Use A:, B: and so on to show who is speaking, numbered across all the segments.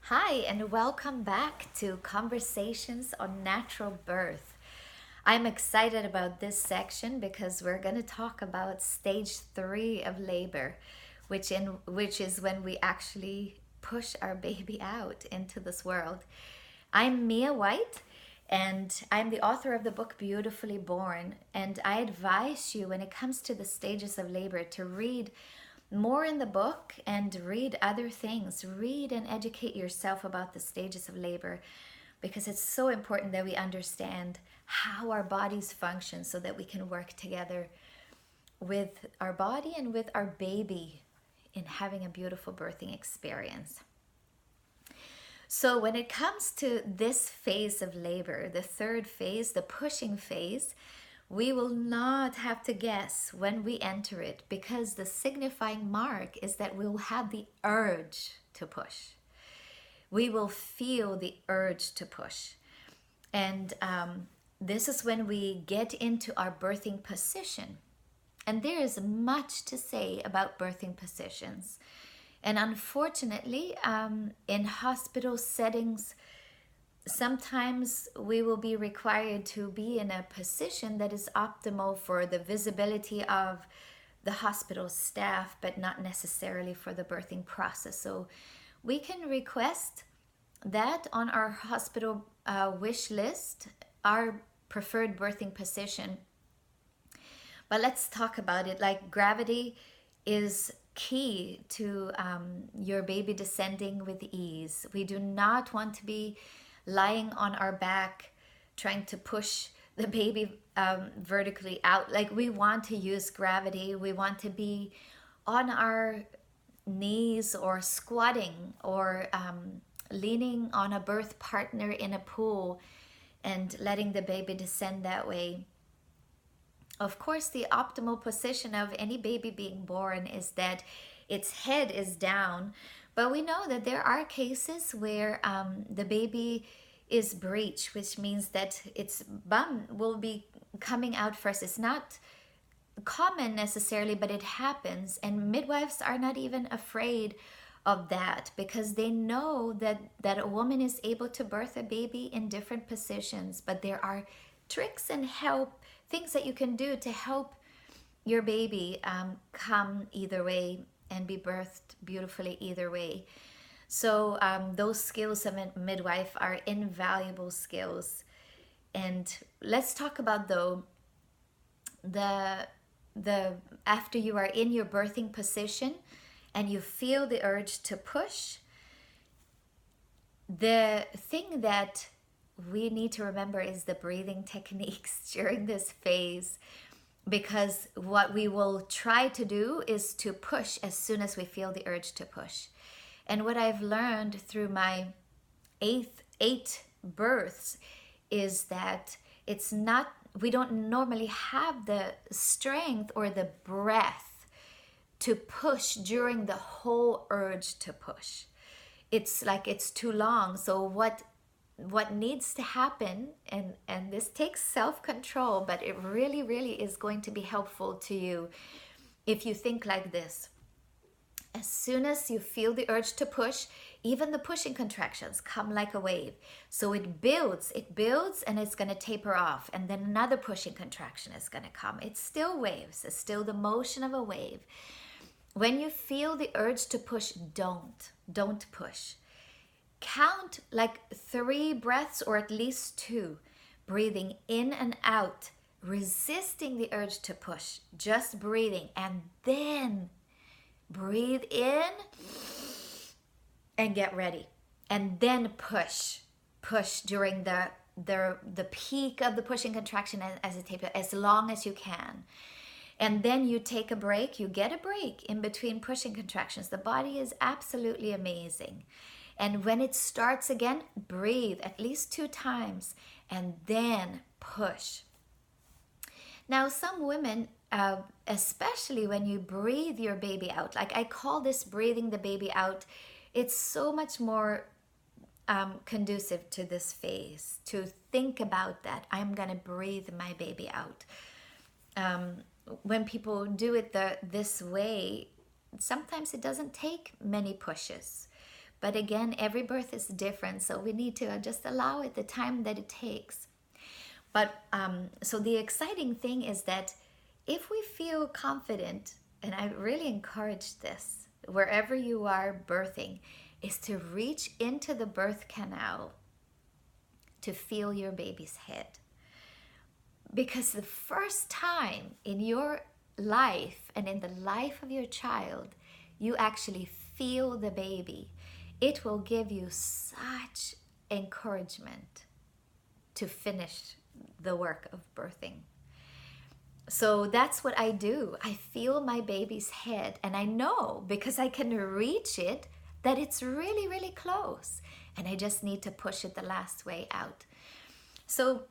A: Hi, and welcome back to Conversations on Natural Birth. I'm excited about this section because we're going to talk about stage 3 of labor, which is when we actually push our baby out into this world. I'm Mia White, and I'm the author of the book Beautifully Born, and I advise you when it comes to the stages of labor to read more in the book and read other things. Read and educate yourself about the stages of labor because it's so important that we understand how our bodies function so that we can work together with our body and with our baby in having a beautiful birthing experience. So, when it comes to this phase of labor, the third phase, the pushing phase, we will not have to guess when we enter it because the signifying mark is that we will have the urge to push. We will feel the urge to push. And this is when we get into our birthing position. And there is much to say about birthing positions. And unfortunately, in hospital settings, sometimes we will be required to be in a position that is optimal for the visibility of the hospital staff, but not necessarily for the birthing process. So we can request that on our hospital wish list, our preferred birthing position. But let's talk about it. Like, gravity is key to your baby descending with ease. We do not want to be lying on our back trying to push the baby vertically out. Like, we want to use gravity. We want to be on our knees or squatting or leaning on a birth partner in a pool and letting the baby descend that way. Of course, the optimal position of any baby being born is that its head is down, but we know that there are cases where the baby is breech, which means that its bum will be coming out first. It's not common necessarily, but it happens, and midwives are not even afraid of that because they know that a woman is able to birth a baby in different positions, but there are tricks and things that you can do to help your baby come either way and be birthed beautifully either way. So those skills of a midwife are invaluable skills. And let's talk about though the after you are in your birthing position and you feel the urge to push. The thing that we need to remember is the breathing techniques during this phase, because what we will try to do is to push as soon as we feel the urge to push. And what I've learned through my eight births is that we don't normally have the strength or the breath to push during the whole urge to push. It's like it's too long. So what needs to happen, and this takes self-control, but it really, really is going to be helpful to you if you think like this. As soon as you feel the urge to push, even the pushing contractions come like a wave. So it builds, and it's going to taper off. And then another pushing contraction is going to come. It's still waves. It's still the motion of a wave. When you feel the urge to push, don't push. Count like 3 breaths or at least 2, breathing in and out, resisting the urge to push, just breathing, and then breathe in and get ready, and then push during the peak of the pushing contraction as it tapers, as long as you can. And then you take a break, you get a break in between pushing contractions. The body is absolutely amazing. And when it starts again, breathe at least 2 times and then push. Now, some women, especially when you breathe your baby out, like I call this breathing the baby out, it's so much more conducive to this phase, to think about that. I'm going to breathe my baby out. When people do it this way, sometimes it doesn't take many pushes. But again, every birth is different, so we need to just allow it the time that it takes. But so the exciting thing is that if we feel confident, and I really encourage this, wherever you are birthing, is to reach into the birth canal to feel your baby's head. Because the first time in your life and in the life of your child, you actually feel the baby, it will give you such encouragement to finish the work of birthing. So that's what I do. I feel my baby's head, and I know because I can reach it that it's really, really close, and I just need to push it the last way out. So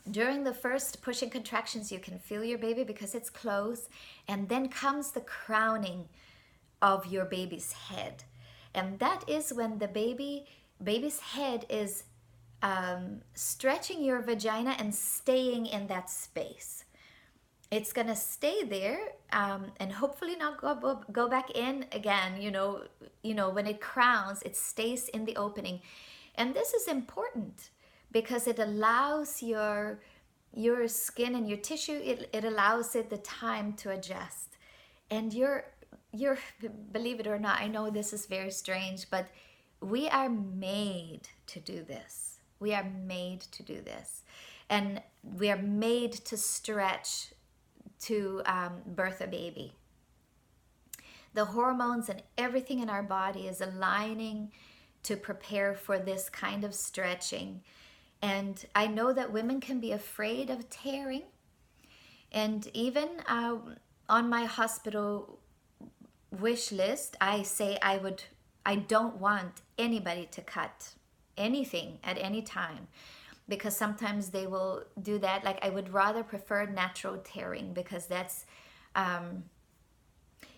A: during the first pushing contractions, you can feel your baby because it's close, and then comes the crowning of your baby's head. And that is when the baby's head is stretching your vagina and staying in that space. It's gonna stay there and hopefully not go back in again. When it crowns, it stays in the opening, and this is important because it allows your skin and your tissue. It allows it the time to adjust, and you're believe it or not, I know this is very strange, but we are made to do this. We are made to do this, and we are made to stretch to birth a baby. The hormones and everything in our body is aligning to prepare for this kind of stretching. And I know that women can be afraid of tearing. And even on my hospital wish list, I say I don't want anybody to cut anything at any time, because sometimes they will do that. Like, I would rather prefer natural tearing because that's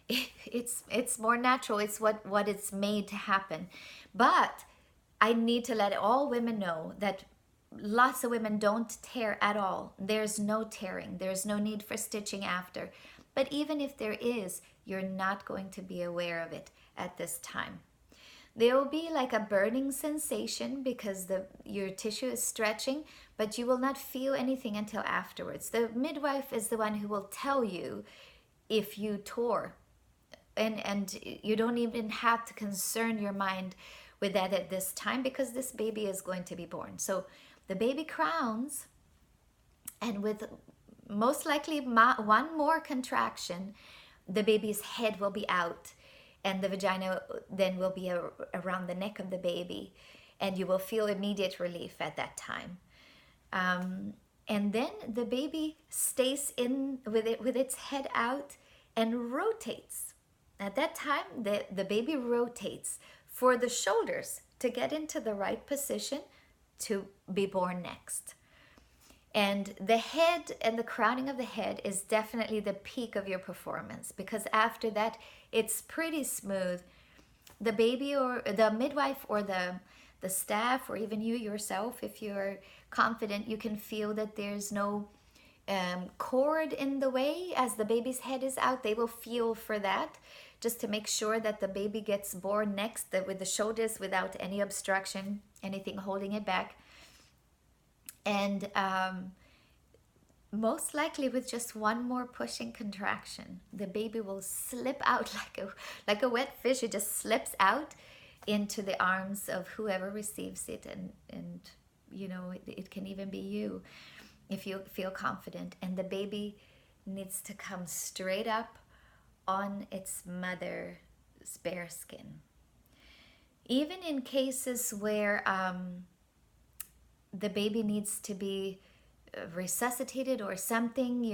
A: it's more natural. It's what it's made to happen. But I need to let all women know that lots of women don't tear at all. There's no tearing. There's no need for stitching after. But even if there is, you're not going to be aware of it at this time. There will be like a burning sensation because your tissue is stretching, but you will not feel anything until afterwards. The midwife is the one who will tell you if you tore, and you don't even have to concern your mind with that at this time, because this baby is going to be born. So the baby crowns, and with most likely one more contraction, the baby's head will be out, and the vagina then will be around the neck of the baby, and you will feel immediate relief at that time. And then the baby stays in with its head out and rotates. At that time, the baby rotates for the shoulders to get into the right position to be born next. And the head and the crowning of the head is definitely the peak of your performance, because after that, it's pretty smooth. The baby or the midwife or the staff, or even you yourself, if you're confident, you can feel that there's no cord in the way as the baby's head is out. They will feel for that, just to make sure that the baby gets born next with the shoulders without any obstruction, anything holding it back. And most likely with just one more pushing contraction, the baby will slip out like a wet fish. It just slips out into the arms of whoever receives it, and it can even be you if you feel confident. And the baby needs to come straight up on its mother's bare skin. Even in cases where the baby needs to be resuscitated or something,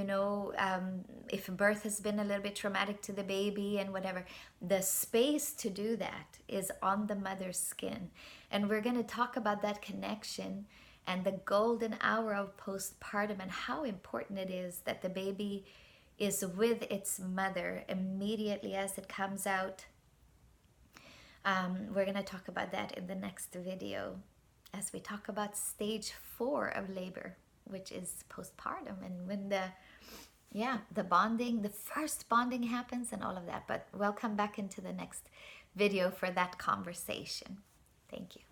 A: if birth has been a little bit traumatic to the baby and whatever, the space to do that is on the mother's skin. And we're going to talk about that connection and the golden hour of postpartum, and how important it is that the baby is with its mother immediately as it comes out. We're going to talk about that in the next video as we talk about stage 4 of labor, which is postpartum, and when the bonding, the first bonding happens and all of that. But we'll come back into the next video for that conversation. Thank you.